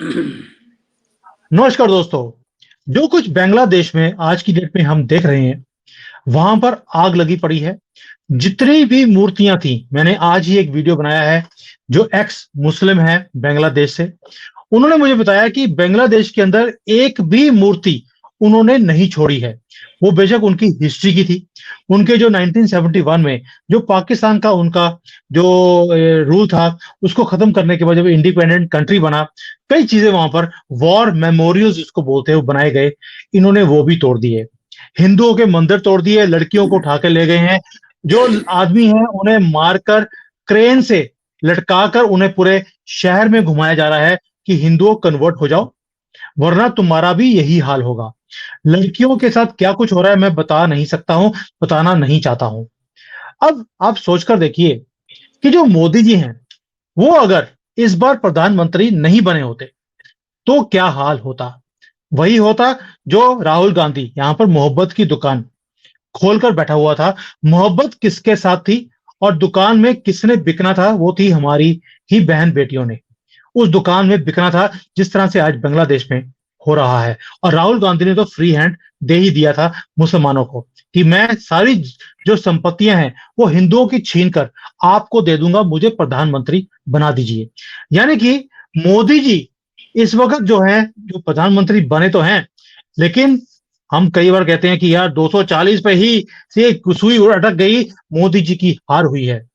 नमस्कार दोस्तों। जो कुछ बांग्लादेश में आज की डेट में हम देख रहे हैं, वहां पर आग लगी पड़ी है। जितनी भी मूर्तियां थी, मैंने आज ही एक वीडियो बनाया है। जो एक्स मुस्लिम है बांग्लादेश से, उन्होंने मुझे बताया कि बांग्लादेश के अंदर एक भी मूर्ति उन्होंने नहीं छोड़ी है। वो बेशक उनकी हिस्ट्री की थी। उनके जो 1971 में जो पाकिस्तान का उनका जो रूल था, उसको खत्म करने के बाद जब इंडिपेंडेंट कंट्री बना, कई चीजें वहां पर वॉर मेमोरियल्स जिसको बोलते हैं वो बनाए गए। इन्होंने वो भी तोड़ दिए। हिंदुओं के मंदिर तोड़ दिए, लड़कियों को उठा के ले गए हैं। जो आदमी हैं उन्हें मारकर क्रेन से लटकाकर उन्हें पूरे शहर में घुमाया जा रहा है कि हिंदुओं कन्वर्ट हो जाओ, वरना तुम्हारा भी यही हाल होगा। लड़कियों के साथ क्या कुछ हो रहा है मैं बता नहीं सकता हूं, बताना नहीं चाहता हूं। अब आप सोचकर देखिए कि जो मोदी जी हैं, वो अगर इस बार प्रधानमंत्री नहीं बने होते तो क्या हाल होता। वही होता जो राहुल गांधी यहां पर मोहब्बत की दुकान खोलकर बैठा हुआ था। मोहब्बत किसके साथ थी और दुकान में किसने बिकना था? वो थी हमारी ही बहन बेटियों ने। उस दुकान में बिकना था जिस तरह से आज बांग्लादेश में हो रहा है। और राहुल गांधी ने तो फ्री हैंड दे ही दिया था मुसलमानों को कि मैं सारी जो संपत्तियां हैं वो हिंदुओं की छीन कर आपको दे दूंगा, मुझे प्रधानमंत्री बना दीजिए। यानी कि मोदी जी इस वक्त जो है, जो प्रधानमंत्री बने तो हैं, लेकिन हम कई बार कहते हैं कि यार 240 पे ही से सुई अटक गई, मोदी जी की हार हुई है।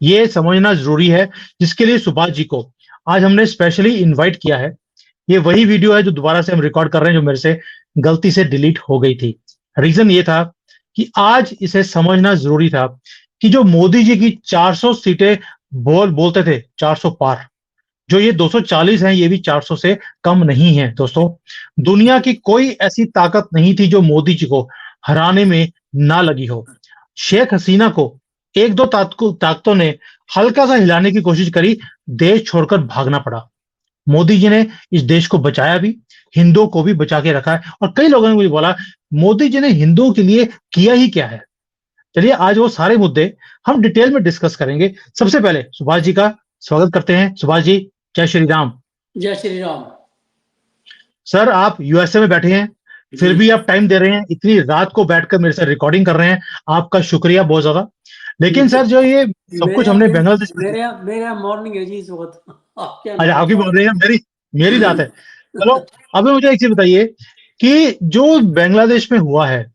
ये समझना जरूरी है, जिसके लिए सुभाष जी को आज हमने स्पेशली इनवाइट किया है। ये वही वीडियो है जो दोबारा से हम रिकॉर्ड कर रहे हैं, जो मेरे से गलती से डिलीट हो गई थी। रीजन ये था कि आज इसे समझना जरूरी था कि जो मोदी जी की 400 सीटें बोलते थे 400 पार, जो ये 240 हैं, ये भी 400 से कम नहीं है दोस्तों। दुनिया की कोई ऐसी ताकत नहीं थी जो मोदी जी को हराने में ना लगी हो। शेख हसीना को एक दो ताकतों ने हल्का सा हिलाने की कोशिश करी, देश छोड़कर भागना पड़ा। मोदी जी ने इस देश को बचाया भी, हिंदुओं को भी बचा के रखा है। और कई लोगों ने मुझे बोला, मोदी जी ने हिंदुओं के लिए किया ही क्या है। चलिए आज वो सारे मुद्दे हम डिटेल में डिस्कस करेंगे। सबसे पहले सुभाष जी का स्वागत करते हैं। सुभाष जी, जय श्री राम। जय श्री राम। सर, आप यूएसए में बैठे हैं, फिर भी आप टाइम दे रहे हैं, इतनी रात को बैठकर मेरे साथ रिकॉर्डिंग कर रहे हैं। आपका शुक्रिया बहुत ज्यादा। लेकिन सर, जो ये सब कुछ हमने बांग्लादेश में, मेरे यहाँ मॉर्निंग है जी इस वक्त। आप क्या अच्छा नाइट आपकी बोल मॉर्निंग। रही है, मेरी मेरी रात है। चलो, अभी मुझे एक चीज बताइए कि जो बांग्लादेश में हुआ है,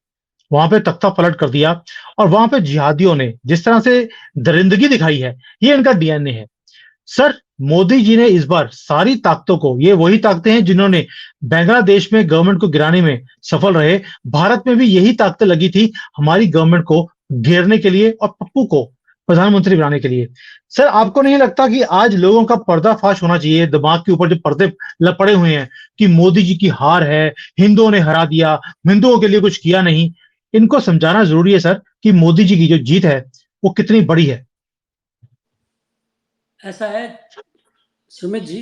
वहां पे तख्ता पलट कर दिया और वहां पे जिहादियों ने जिस तरह से दरिंदगी दिखाई है, ये इनका डीएनए है। सर, मोदी जी ने इस बार सारी ताकतों को, ये वही ताकतें हैं जिन्होंने बांग्लादेश में गवर्नमेंट को गिराने में सफल रहे। भारत में भी यही ताकतें लगी थी हमारी गवर्नमेंट को घेरने के लिए और पप्पू को प्रधानमंत्री बनाने के लिए। सर, आपको नहीं लगता कि आज लोगों का पर्दाफाश होना चाहिए, दिमाग के ऊपर जो पर्दे लपड़े हुए हैं कि मोदी जी की हार है, हिंदुओं ने हरा दिया, हिंदुओं के लिए कुछ किया नहीं। इनको समझाना जरूरी है सर कि मोदी जी की जो जीत है वो कितनी बड़ी है। ऐसा है सुमित जी,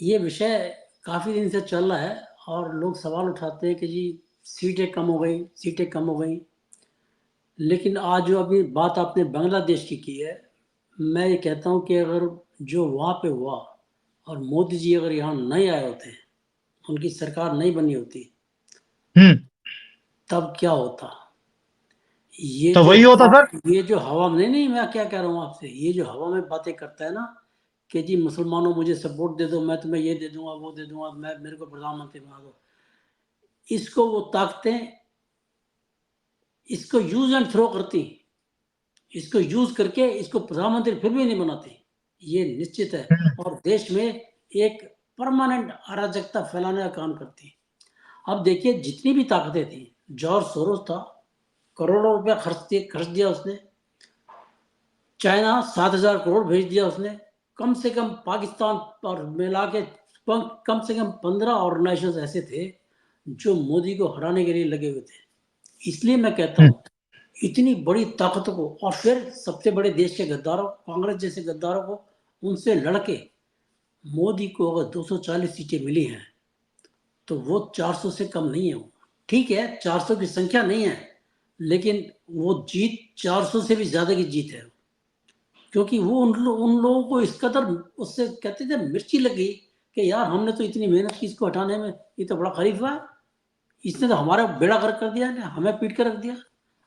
ये विषय काफी दिन से चल रहा है और लोग सवाल उठाते हैं कि जी सीटें कम हो गई, सीटें कम हो गई। लेकिन आज जो अभी बात आपने बांग्लादेश की है, मैं ये कहता हूँ कि अगर जो वहाँ पे हुआ और मोदी जी अगर यहाँ नहीं आए होते, उनकी सरकार नहीं बनी होती, हम्म। तब क्या होता। ये तो जो वही होता सर। ये जो हवा में, नहीं मैं क्या कह रहा हूँ आपसे, ये जो हवा में बातें करता है ना कि जी मुसलमानों मुझे सपोर्ट दे दो, मैं तुम्हें ये दे दूंगा, वो दे दूंगा, मैं मेरे को प्रधानमंत्री बना दो, इसको वो ताकतें इसको यूज एंड थ्रो करती, इसको यूज करके इसको प्रधानमंत्री फिर भी नहीं बनाती। ये निश्चित है। और देश में एक परमानेंट अराजकता फैलाने का काम करती। अब देखिए जितनी भी ताकतें थी, जॉर्ज सोरोस था, करोड़ों रुपया खर्च दिया उसने। चाइना 7,000 करोड़ भेज दिया उसने। कम से कम पाकिस्तान और मिला के कम से कम 15 ऑर्गेनाइजेशन ऐसे थे जो मोदी को हराने के लिए लगे हुए थे। इसलिए मैं कहता हूँ इतनी बड़ी ताकतों को और फिर सबसे बड़े देश के गद्दारों, कांग्रेस जैसे गद्दारों को, उनसे लड़के मोदी को अगर 240 सीटें मिली हैं तो वो 400 से कम नहीं है। वो ठीक है, 400 की संख्या नहीं है, लेकिन वो जीत 400 से भी ज्यादा की जीत है। क्योंकि वो उन लोगों को इस कदर उससे कहते थे मिर्ची लग गई कि यार हमने तो इतनी मेहनत की इसको हटाने में, ये तो बड़ा खरीफ हुआ, इसने तो हमारा बेड़ा गर्क कर दिया, हमें पीट कर रख दिया।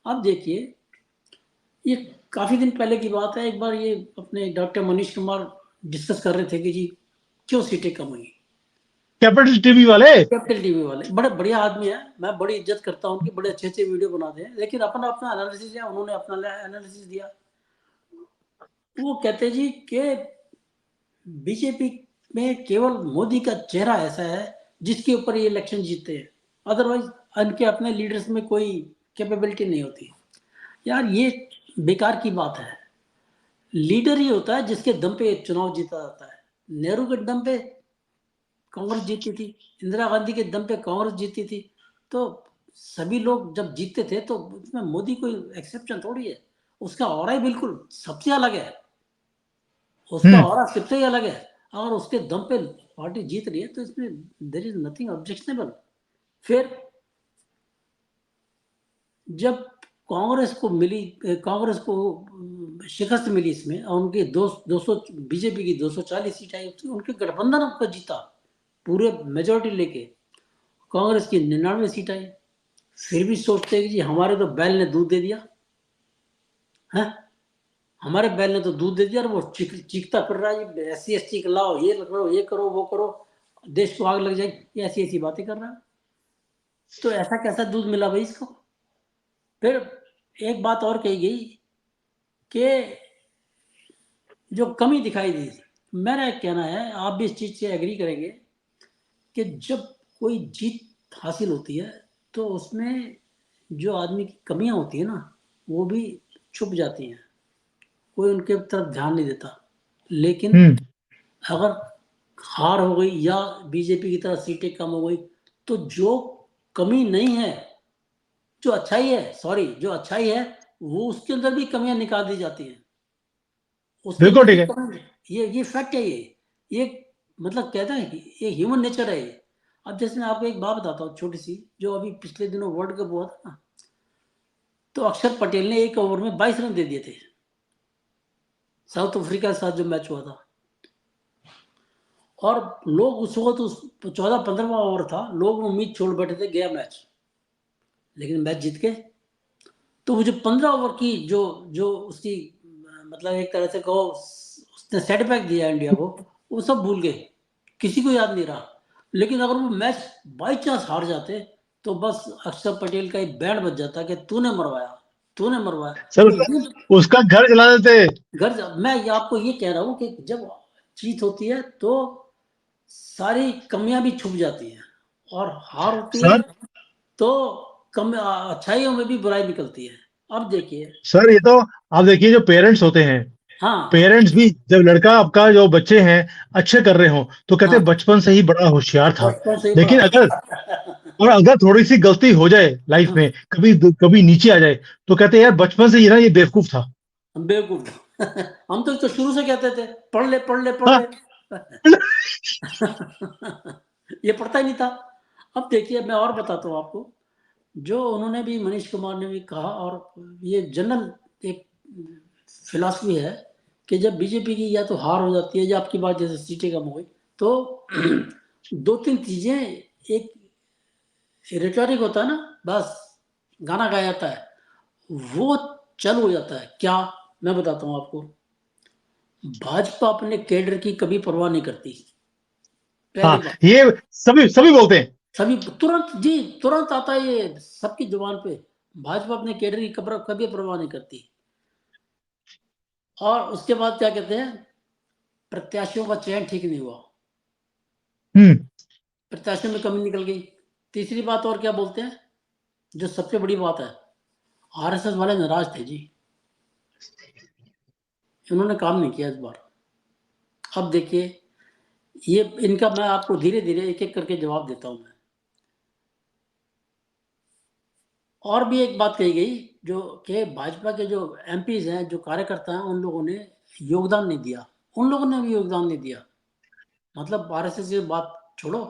अब देखिए, ये काफी दिन पहले की बात है, एक बार ये अपने डॉक्टर मनीष कुमार डिस्कस कर रहे थे कि जी क्यों सीटें कम हुई। कैपिटल टीवी वाले, कैपिटल टीवी वाले बड़े बढ़िया आदमी है, मैं बड़ी इज्जत करता हूँ उनकी, बड़े अच्छे अच्छे वीडियो बनाते हैं, लेकिन अपना अपना एनालिसिस दिया, उन्होंने अपना एनालिसिस दिया। वो कहते जी कि बीजेपी में केवल मोदी का चेहरा ऐसा है जिसके ऊपर ये इलेक्शन जीतते हैं, अदरवाइज उनके अपने लीडर्स में कोई कैपेबिलिटी नहीं होती। यार ये बेकार की बात है। लीडर ही होता है जिसके दम पे चुनाव जीता जाता है। नेहरू के दम पे कांग्रेस जीती थी, इंदिरा गांधी के दम पे कांग्रेस जीती थी, तो सभी लोग जब जीतते थे तो उसमें मोदी कोई एक्सेप्शन थोड़ी है। उसका ऑरा ही बिल्कुल सबसे अलग है, उसका हम्म, ऑरा सबसे ही अलग है। अगर उसके दम पे पार्टी जीत रही है तो इसमें देर इज नथिंग ऑब्जेक्शनेबल। फिर जब कांग्रेस को मिली, कांग्रेस को शिकस्त मिली इसमें, और उनके 200 बीजेपी की 240 सीट आई, उनके गठबंधन का जीता पूरे मेजोरिटी लेके, कांग्रेस की 99 सीट आई। फिर भी सोचते हैं कि जी हमारे तो बैल ने दूध दे दिया है, हमारे बैल ने तो दूध दे दिया, और वो चीखता फिर रहा है SC ST लाओ, ये करो, ये करो, वो करो, देश को आग लग जाएगी, ऐसी ऐसी बातें कर रहा है। तो ऐसा कैसा दूध मिला भाई इसको। फिर एक बात और कही गई कि जो कमी दिखाई दी, मेरा कहना है, आप भी इस चीज से एग्री करेंगे, कि जब कोई जीत हासिल होती है तो उसमें जो आदमी की कमियां होती है ना, वो भी छुप जाती हैं, कोई उनके तरफ ध्यान नहीं देता। लेकिन हम्म। अगर हार हो गई या बीजेपी की तरफ सीटें कम हो गई, तो जो कमी नहीं है, जो अच्छाई है, सॉरी, जो अच्छाई है, वो उसके अंदर भी कमियां निकाल दी जाती हैं, उसके बिल्कुल अंदर भी ठीक है। कमी। ये फैक्ट है, ये मतलब कहता है कि ये ह्यूमन नेचर है ये। अब जैसे मैं आपको एक बात बताता हूँ छोटी सी, जो अभी पिछले दिनों वर्ल्ड कप हुआ था ना, तो अक्षर पटेल ने एक ओवर में 22 रन दे दिए थे, साउथ अफ्रीका के साथ जो मैच हुआ था। और लोग उस वक्त, उस 14-15वां ओवर था, लोग उम्मीद छोड़ बैठे थे गया मैच, लेकिन मैच जीत गए। तो वो जो 15 ओवर की जो जो उसकी मतलब एक तरह से कहो उसने सेटबैक दिया इंडिया को, वो सब भूल गए, किसी को याद नहीं रहा। लेकिन अगर वो मैच बाई चांस हार जाते, तो बस अक्षर पटेल का एक बैंड बज जाता कि तूने मरवाया, तूने मरवाया। सर तो उसका, ये उसका घर जला देते। मैं ये आपको ये कह रहा हूँ कि जब जीत होती है तो सारी कमियां भी छुप जाती हैं, और हार होती है सर, तो कम अच्छाइयों में भी बुराई निकलती है। अब देखिए, सर ये तो आप देखिए, जो पेरेंट्स होते हैं, हाँ पेरेंट्स भी जब लड़का आपका, जो बच्चे हैं अच्छे कर रहे हो, तो कहते हाँ, हैं बचपन से ही बड़ा होशियार था। बचपन से ही बड़ा लेकिन अगर, और अगर थोड़ी सी गलती हो जाए लाइफ में, कभी कभी नीचे आ जाए, तो कहते हैं यार बचपन से ही ना ये बेवकूफ था। बेवकूफ। हम तो शुरू से कहते थे पढ़ ले पढ़ ले पढ़ हाँ। ले। ये पढ़ता ही नहीं था। अब देखिए, मैं और बताता हूँ आपको, जो उन्होंने भी, मनीष कुमार ने भी कहा, और ये जनरल एक फिलॉसफी है, कि जब बीजेपी की या तो हार हो जाती है, या आपकी बात जैसे सीटें कम हो गई, तो दो तीन चीजें, एक रिटोरिक होता है ना, बस गाना गाया जाता है, वो चल हो जाता है। क्या, मैं बताता हूँ आपको, भाजपा अपने कैडर की कभी परवाह नहीं करती, हाँ, पहली बात। ये सभी सभी बोलते हैं। सभी तुरंत जी, तुरंत आता है ये सबकी जुबान पे, भाजपा अपने कैडर की कभी परवाह नहीं करती। और उसके बाद क्या कहते हैं, प्रत्याशियों का चयन ठीक नहीं हुआ, हम्म। प्रत्याशियों में कमी निकल गई। तीसरी बात और क्या बोलते हैं, जो सबसे बड़ी बात है, RSS वाले नाराज थे जी, इन्होंने काम नहीं किया इस बार। अब देखिए, ये इनका मैं आपको धीरे धीरे एक एक करके जवाब देता हूं मैं। और भी एक बात कही गई, जो कि भाजपा के जो MPs हैं, जो कार्यकर्ता हैं, उन लोगों ने योगदान नहीं दिया, उन लोगों ने भी योगदान नहीं दिया, मतलब RSS की बात छोड़ो,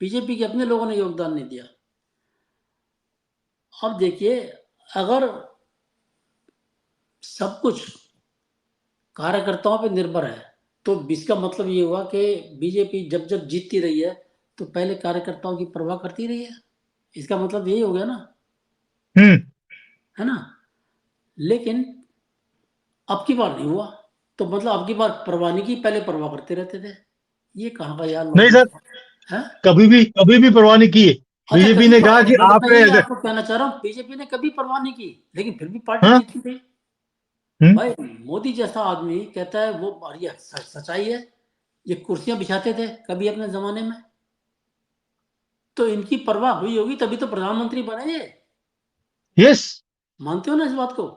बीजेपी के अपने लोगों ने योगदान नहीं दिया। अब देखिए, अगर सब कुछ कार्यकर्ताओं पे निर्भर है। तो इसका मतलब ये हुआ कि बीजेपी जब जब जीतती रही है तो पहले कार्यकर्ताओं की परवाह करती रही है, इसका मतलब यही हो गया ना, हम्म। है ना। लेकिन अब की बार नहीं हुआ, तो मतलब अब की बार परवाह नहीं की, पहले परवाह करते रहते थे। ये कहाँ का यार नहीं लॉजिक सर, है। कभी भी परवाह नहीं की। अच्छा, बीजेपी कभी ने कहा कि मैं आपने यही अगर, आपको कहना चाह रहा हूँ, बीजेपी ने कभी परवाह नहीं की, लेकिन फिर भी पार्टी हाँ, जीतती रही। हम्म, भाई मोदी जैसा आदमी कहता है वो, और ये सच्चाई है, ये कुर्सियां बिछाते थे कभी अपने जमाने में, तो इनकी परवाह हुई होगी तभी तो प्रधानमंत्री बने ये। यस मानते हो ना इस बात को।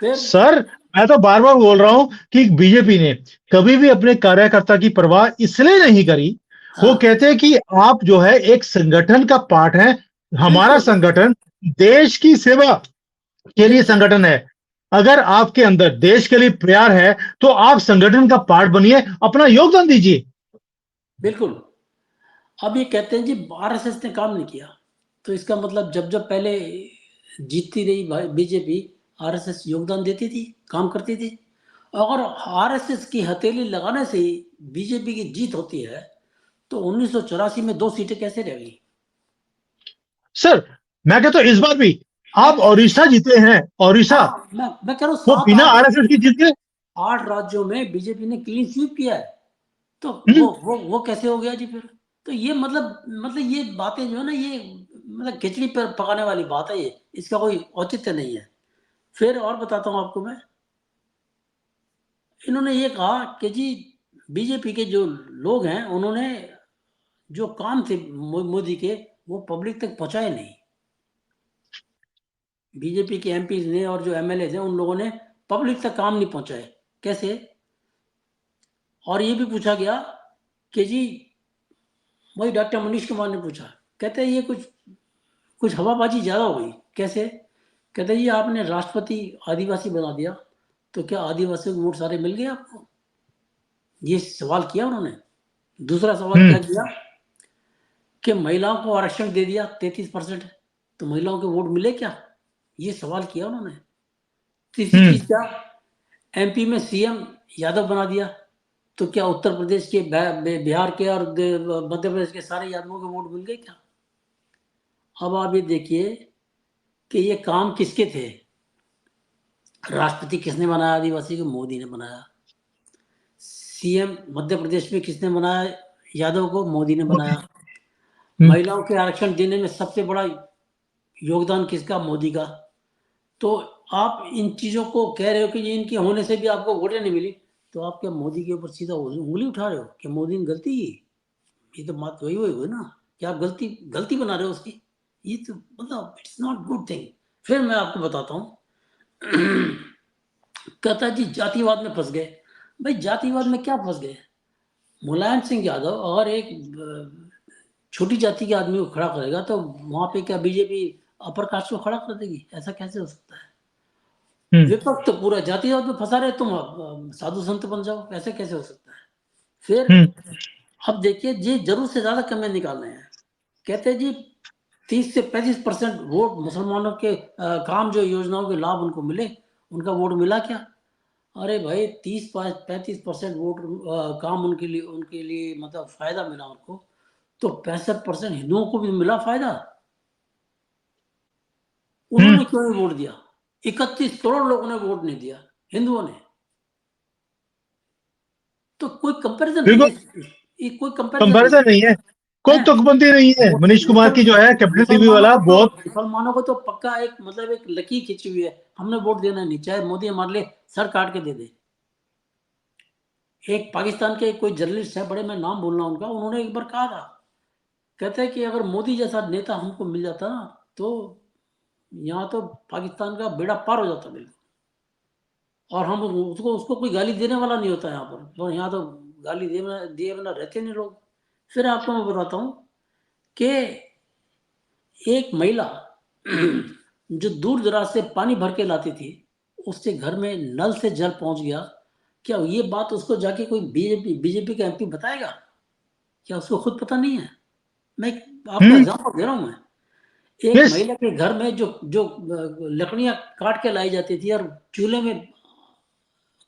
फिर सर, मैं तो बार बार बोल रहा हूं कि बीजेपी ने कभी भी अपने कार्यकर्ता की परवाह इसलिए नहीं करी। वो हाँ, कहते हैं कि आप जो है एक संगठन का पार्ट है, हमारा बिल्कुल संगठन देश की सेवा के लिए बिल्कुल संगठन है। अगर आपके अंदर देश के लिए प्यार है तो आप संगठन का पार्ट बनिए, अपना योगदान दीजिए। बिल्कुल। अब ये कहते हैं जी आरएसएस ने काम नहीं किया, तो इसका मतलब जब जब पहले जीतती रही बीजेपी, आरएसएस योगदान देती थी, काम करती थी। अगर आरएसएस की हथेली लगाने से ही बीजेपी की जीत होती है, तो 1984 में 2 सीटें कैसे रह गई। सर, मैं कहता हूं इस बार भी आप मैं ओडिशा जीते हैं, ओडिशा, हाँ, मैं कह रहा हूँ वो सात बिना आठ आरएसएस की जीत गए। 8 राज्यों में बीजेपी ने क्लीन स्वीप किया है, तो हम्म, वो कैसे हो गया जी फिर। तो ये मतलब ये बातें जो है ना, ये मतलब खिचड़ी पर पकाने वाली बात है, ये इसका कोई औचित्य नहीं है। फिर और बताता हूँ आपको मैं, इन्होंने ये कहा कि जी बीजेपी के जो लोग हैं उन्होंने जो काम थे मोदी के, वो पब्लिक तक पहुंचाए नहीं। बीजेपी के एमपी ने और जो एमएलए हैं उन लोगों ने पब्लिक तक काम नहीं पहुंचाए। कैसे। और ये भी पूछा गया कि जी, वही डॉक्टर मनीष कुमार ने पूछा, कहते हैं ये कुछ कुछ हवाबाजी ज्यादा हो गई। कैसे। कहते हैं ये आपने राष्ट्रपति आदिवासी बना दिया, तो क्या आदिवासियों के वोट सारे मिल गए आपको, ये सवाल किया उन्होंने। दूसरा सवाल हम्म, क्या किया कि महिलाओं को आरक्षण दे दिया 33%, तो महिलाओं के वोट मिले क्या, ये सवाल किया उन्होंने। तीसरी हम्म, चीज क्या, एमपी में सीएम यादव बना दिया, तो क्या उत्तर प्रदेश के बिहार के और मध्य प्रदेश के सारे यादवों के वोट मिल गए क्या। अब आप ये देखिए कि ये काम किसके थे। राष्ट्रपति किसने बनाया आदिवासी को, मोदी ने बनाया। सीएम मध्य प्रदेश में किसने बनाया यादव को, मोदी ने बनाया। हम्म, महिलाओं के आरक्षण देने में सबसे बड़ा योगदान किसका, मोदी का। तो आप इन चीजों को कह रहे हो कि ये इनके होने से भी आपको वोटें नहीं मिली, तो आप क्या मोदी के ऊपर सीधा उंगली उठा रहे हो कि मोदी ने गलती की। ये तो बात वही वही हुई ना, कि आप गलती गलती बना रहे हो उसकी। ये तो मतलब इट्स नॉट गुड थिंग। फिर मैं आपको बताता हूँ, कहता जी जातिवाद में फंस गए। भाई जातिवाद में क्या फंस गए। मुलायम सिंह यादव अगर एक छोटी जाति के आदमी को खड़ा करेगा, तो वहां पे क्या बीजेपी अपर कास्ट को खड़ा कर देगी, ऐसा कैसे हो सकता है। हम्म, विपक्ष तो पूरा जातिवाद में फंसा रहे, तुम साधु संत बन जाओ, ऐसे कैसे हो सकता है। फिर हम्म, अब देखिए जी जरूरत से ज्यादा कमेंट निकाल रहे हैं। कहते हैं जी 30 से 35% वोट मुसलमानों के काम जो योजनाओं के लाभ उनको मिले, उनका वोट मिला क्या। अरे भाई 30-35% वोट काम उनके लिए मतलब फायदा मिला उनको, तो 65% हिंदुओं को भी मिला फायदा, हम्म, उन्होंने क्यों नहीं वोट दिया। 31 करोड़ लोगों ने वोट नहीं दिया, हिंदुओं ने। तो कोई कंपैरिजन नहीं बिल्कुल है, ये कोई कंपैरिजन नहीं कंपैरिजन नहीं है, कोई है। तुकबंदी नहीं है। मनीष कुमार की जो है कैपिटल टीवी मुसलमानों वाला को तो बहुत, मुसलमानों को तो पक्का एक मतलब एक लकीर खींची हुई है, हमने वोट देना नहीं, चाहे मोदी हमारे लिए सर काट के दे दे। एक पाकिस्तान के कोई जर्नलिस्ट है बड़े, मैं नाम बोल रहा हूं उनका, उन्होंने एक बार कहा था, कहते हैं कि अगर मोदी जैसा नेता हमको मिल जाता ना, तो यहाँ तो पाकिस्तान का बेड़ा पार हो जाता बिल्कुल। और हम उसको उसको कोई गाली देने वाला नहीं होता यहाँ पर, तो यहाँ तो गाली दिए बिना रहते नहीं लोग। फिर आपको मैं बताता हूँ कि एक महिला जो दूर दराज से पानी भर के लाती थी, उसके घर में नल से जल पहुंच गया, क्या ये बात उसको जाके कोई बीजेपी बीजेपी का एमपी बताएगा। क्या उसको खुद पता नहीं है। मैं आपको हम्म, एग्जांपल दे रहा हूं मैं। एक यस, महिला के घर में जो जो लकड़ियां काट के लाई जाती थी और चूल्हे में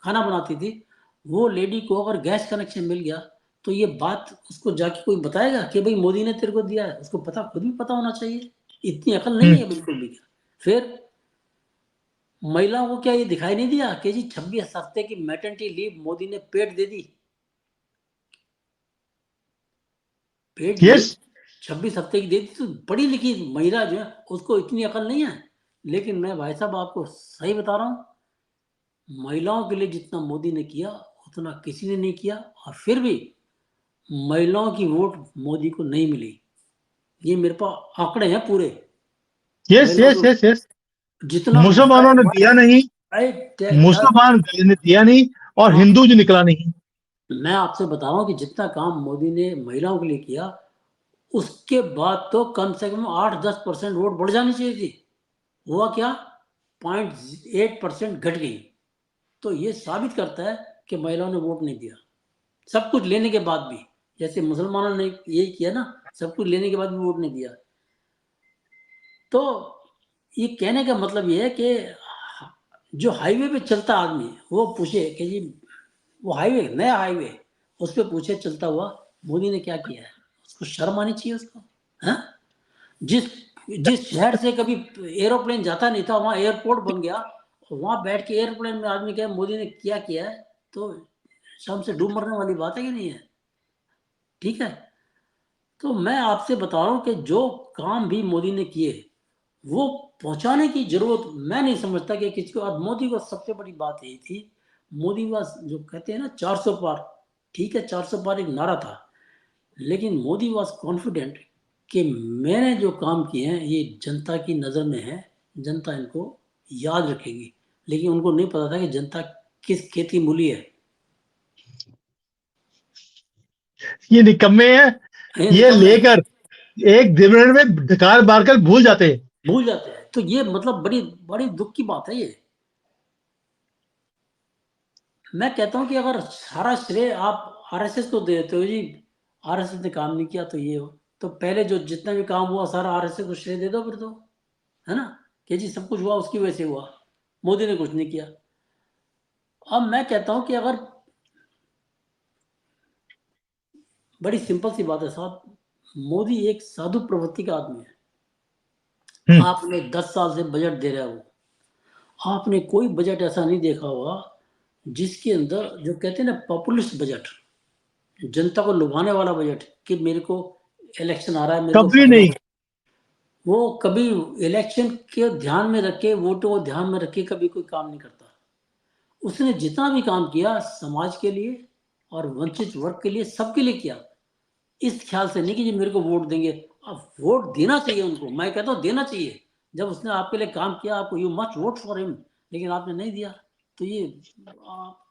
खाना बनाती थी, वो लेडी को अगर गैस कनेक्शन मिल गया तो ये बात उसको जाके कोई बताएगा कि भाई मोदी ने तेरे को दिया है? उसको पता, खुद भी पता होना चाहिए। इतनी अकल नहीं है बिल्कुल भी। फिर महिलाओं को क्या ये दिखाई नहीं दिया कि जी 26 हफ्ते की मैटरनिटी लीव मोदी ने पेड दे दी? पेड लीव यस 26 हफ्ते की दे दी। तो पढ़ी लिखी महिला जो है उसको इतनी अकल नहीं है। लेकिन मैं भाई साहब आपको सही बता रहा हूँ, महिलाओं के लिए जितना मोदी ने किया उतना किसी ने नहीं किया, और फिर भी महिलाओं की वोट मोदी को नहीं मिली। ये मेरे पास आंकड़े हैं पूरे। यस महिलाओं यस को यस यस जितना मुसलमानों ने दिया नहीं, मैं मुसलमान ने दिया नहीं, और हाँ, हिंदू जो निकला नहीं। मैं आपसे बता रहा हूँ कि जितना काम मोदी ने महिलाओं के लिए किया, उसके बाद तो कम से कम 8-10% वोट बढ़ जानी चाहिए थी। हुआ क्या? 0.8% घट गई। तो ये साबित करता है कि महिलाओं ने वोट नहीं दिया, सब कुछ लेने के बाद भी। जैसे मुसलमानों ने यही किया ना, सब कुछ लेने के बाद भी वोट नहीं दिया। तो ये कहने का मतलब ये है कि जो हाईवे पे चलता आदमी वो पूछे कि जी, वो हाईवे, नया हाईवे, उस पर पूछे चलता हुआ मोदी ने क्या किया है, उसको शर्म आनी चाहिए उसको। हाँ, जिस जिस शहर से कभी एरोप्लेन जाता नहीं था वहां एयरपोर्ट बन गया, वहां बैठ के एयरप्लेन में आदमी कहे मोदी ने क्या किया है, तो शर्म से डूब मरने वाली बात है कि नहीं है? ठीक है। तो मैं आपसे बता रहा हूं कि जो काम भी मोदी ने किए वो पहुंचाने की जरूरत मैं नहीं समझता कि किसी को। अब मोदी को सबसे बड़ी बात यही थी, मोदी वाज जो कहते हैं ना 400 पार, ठीक है 400 पार एक नारा था, लेकिन मोदी वाज कॉन्फिडेंट कि मैंने जो काम किए हैं ये जनता की नज़र में है, जनता इनको याद रखेगी। लेकिन उनको नहीं पता था कि जनता किस खेती मूली है। ये निकम्मे हैं, ये ये निकम्मे लेकर एक दिन में ढकार मारकर भूल जाते हैं। भूल जाते हैं। तो ये मतलब बड़ी बड़ी दुख की बात है ये। मैं कहता हूं कि अगर सारा श्रेय आप आरएसएस को दे देते हो जी, आरएसएस ने काम नहीं किया तो ये हो, तो पहले जो जितना भी काम हुआ सारा आरएसएस को श्रेय दे दो फिर तो, है ना, कि जी सब कुछ हुआ उसकी वजह से हुआ, मोदी ने कुछ नहीं किया। अब मैं कहता हूं कि अगर, बड़ी सिंपल सी बात है साहब, मोदी एक साधु प्रवृत्ति का आदमी है। हम्म, आपने 10 साल से बजट दे रहा है वो, आपने कोई बजट ऐसा नहीं देखा होगा जिसके अंदर जो कहते हैं ना पॉपुलिस्ट बजट, जनता को लुभाने वाला बजट, कि मेरे को इलेक्शन आ रहा है मेरे को कभी फायदा नहीं। हो। वो कभी इलेक्शन के ध्यान में रख के, वोटों को ध्यान में रख के कभी कोई काम नहीं करता। उसने जितना भी काम किया समाज के लिए और वंचित वर्ग के लिए, सबके लिए किया। इस ख्याल से नहीं कि जी मेरे को वोट देंगे। अब वोट देना चाहिए उनको, मैं कहता हूँ देना चाहिए। जब उसने आपके लिए काम किया, आपको you must vote for him, लेकिन आपने नहीं दिया तो ये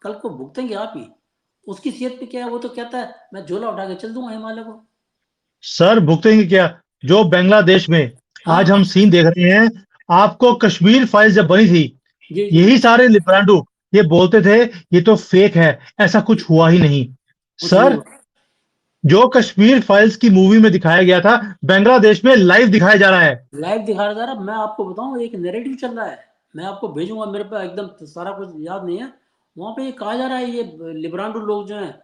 कल को भुगतेंगे आप ही। उसकी सेहत पे क्या है, वो तो कहता है मैं झोला उठा के चल दूंगा हिमालय को। सर भुगतेंगे क्या? जो बांग्लादेश में आज हम हाँ सीन देख रहे हैं, आपको कश्मीर फाइल जब बनी थी, जी जी, यही सारे लिबरांडो ये बोलते थे ये तो फेक है, ऐसा कुछ हुआ ही नहीं। कुछ नहीं सर, हुआ। जो कश्मीर फाइल्स की मूवी में दिखाया गया था, बांग्लादेश में लाइव दिखाया जा रहा है। लाइव दिखा जा रहा, मैं आपको बताऊं एक नैरेटिव चल रहा है, मैं आपको भेजूंगा, मेरे पे एकदम सारा कुछ याद नहीं है। वहां पे ये कहा जा रहा है ये लिबरांडो लोग जो हैं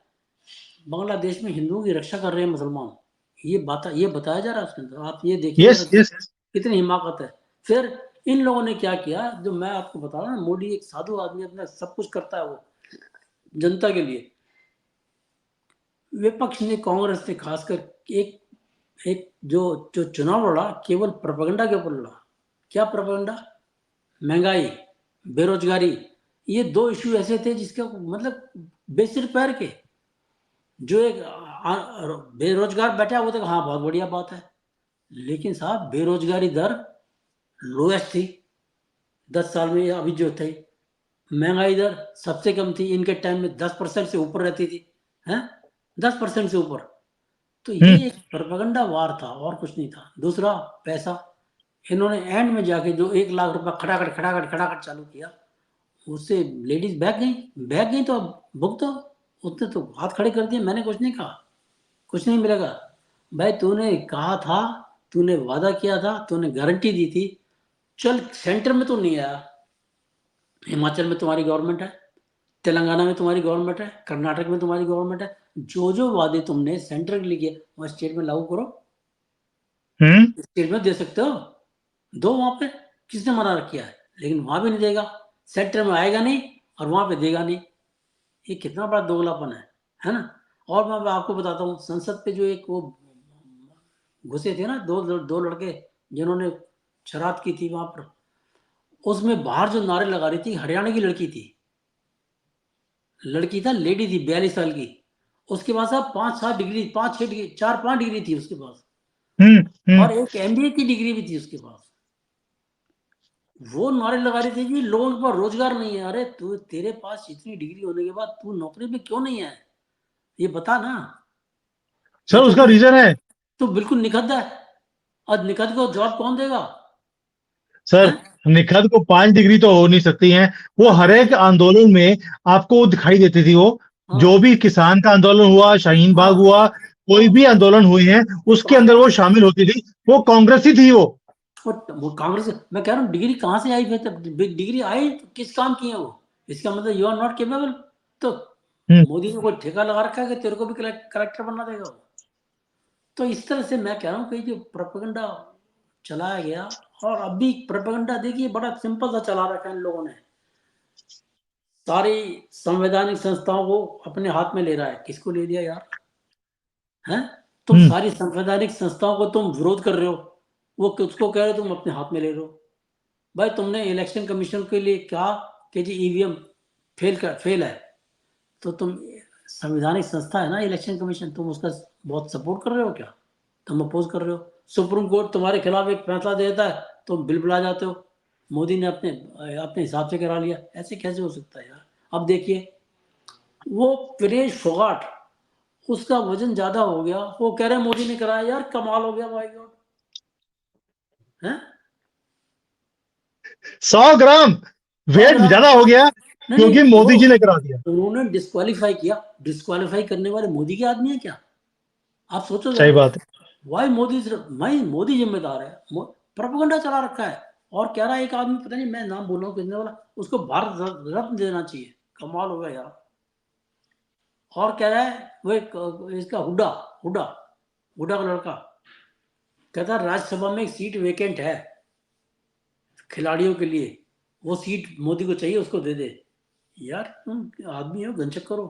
बांग्लादेश में हिंदुओं की रक्षा कर रहे हैं मुसलमान। ये बताया जा रहा है उसके अंदर, आप ये देखिए यस जरा यस। कितनी हिमाकत है। फिर इन लोगों ने क्या किया, जो मैं आपको बता रहा हूं ना, मोदी एक साधु आदमी, अपना सब कुछ करता है वो जनता के लिए। विपक्ष ने, कांग्रेस ने खासकर एक एक जो जो चुनाव लड़ा केवल प्रोपेगेंडा के ऊपर लड़ा। क्या प्रोपेगेंडा? महंगाई, बेरोजगारी, ये दो इशू ऐसे थे जिसके मतलब बेसिर पैर के, जो एक बेरोजगार बैठा वो तो हाँ बहुत बढ़िया बात है, लेकिन साहब बेरोजगारी दर लोएस्ट थी 10 साल में, अभी जो थे। महंगाई दर सबसे कम थी, इनके टाइम में 10% से ऊपर रहती थी, हैं, 10% से ऊपर। तो ये हम्म, एक प्रोपेगेंडा वार था और कुछ नहीं था। दूसरा, पैसा, इन्होंने एंड में जाके जो 1 लाख रुपया खटाखट खटाखट खटाखट चालू किया, उससे लेडीज बैग गई तो अब भुगतो। उसने तो हाथ खड़े कर दिए, मैंने कुछ नहीं कहा, कुछ नहीं मिलेगा। भाई तूने कहा था, तूने वादा किया था, तूने गारंटी दी थी, चल सेंटर में तो नहीं आया, हिमाचल में तुम्हारी गवर्नमेंट है, तेलंगाना में तुम्हारी गवर्नमेंट है, कर्नाटक में तुम्हारी गवर्नमेंट है, जो वादे तुमने सेंटर के लिए किए वह स्टेट में लागू करो। स्टेट में दे सकते हो, दो वहां पे, किसने मना किया है? लेकिन वहां भी नहीं देगा, सेंटर में आएगा नहीं और वहां पे देगा नहीं। ये कितना बड़ा दोगलापन है ना। और मैं आपको बताता हूँ, संसद पे जो एक वो घुसे थे ना दो लड़के जिन्होंने शरारत की थी वहां पर, उसमें बाहर जो नारे लगा रही थी, हरियाणा की लड़की था, लेडी थी 42 साल की, उसके पास अब 5-7 डिग्री, 5-6 डिग्री, 4-5 डिग्री थी उसके पास, और एक एमबीए की डिग्री भी थी उसके पास। वो नारे लगा रही थी कि लोगों के पास रोजगार नहीं है। अरे तू, तेरे पास इतनी डिग्री होने के बाद तू नौकरी में क्यों नहीं है, ये बता ना। सर उसका रीजन है, तो बिल्कुल निखद है, और निखद को जॉब कौन देगा? सर निखत को 5 डिग्री तो हो नहीं सकती हैं। वो हर एक आंदोलन में आपको दिखाई देती थी। वो जो भी किसान का आंदोलन हुआ, शाहीन बाग हुआ, कोई भी आंदोलन हुए हैं, उसके अंदर वो शामिल होती थी। वो कांग्रेस ही थी वो कांग्रेस। मैं कह रहा हूँ डिग्री कहाँ से आई? फिर डिग्री आई तो किस काम की है वो? इसका मतलब यू आर नॉट केपेबल। तो मोदी ने कोई ठेका लगा रखा है कि तेरे को भी कलेक्टर बनना देगा वो? तो इस तरह से मैं कह रहा हूँ कि जो प्रोपेगेंडा चलाया गया, और अभी प्रोपेगेंडा देखिए बड़ा सिंपल सा चला रखा है इन लोगों ने। सारी संवैधानिक संस्थाओं को अपने हाथ में ले रहा है। किसको ले लिया यार? हैं? तुम सारी संवैधानिक संस्थाओं को तुम विरोध कर रहे हो, वो किसको कह रहे हो? तुम अपने हाथ में ले रहे हो। भाई तुमने इलेक्शन कमीशन के लिए कहा कि जी ईवीएम फेल है, तो तुम, संवैधानिक संस्था है ना इलेक्शन कमीशन, तुम उसका बहुत सपोर्ट कर रहे हो क्या? तुम अपोज कर रहे हो। सुप्रीम कोर्ट तुम्हारे खिलाफ एक फैसला देता है, तुम बिल बुला जाते हो, मोदी ने अपने अपने हिसाब से करा लिया। ऐसे कैसे हो सकता है यार? अब देखिए, वो विनेश फोगाट, उसका वजन ज्यादा हो गया, वो कह रहे मोदी ने कराया। यार कमाल हो गया भाई गॉड, हैं? 100 ग्राम वेट ज्यादा हो गया क्योंकि मोदी जी ने करा दिया। उन्होंने डिस्क्वालीफाई किया। डिस्क्वालीफाई करने वाले मोदी के आदमी है क्या? आप सोचो सही बात है। वाई मोदी जिम्मेदार है। प्रोपेगेंडा चला रखा है, और कह रहा है एक आदमी, पता नहीं मैं नाम बोल रहा हूँ किसने वाला, उसको भारत रत्न देना चाहिए। कमाल हो गया यार। और कह रहा है वो इसका हुड्डा हुड्डा हुड्डा का लड़का कहता है राज्यसभा में एक सीट वेकेंट है खिलाड़ियों के लिए, वो सीट मोदी को चाहिए, उसको दे दे। यार तुम आदमी हो, गंचक करो।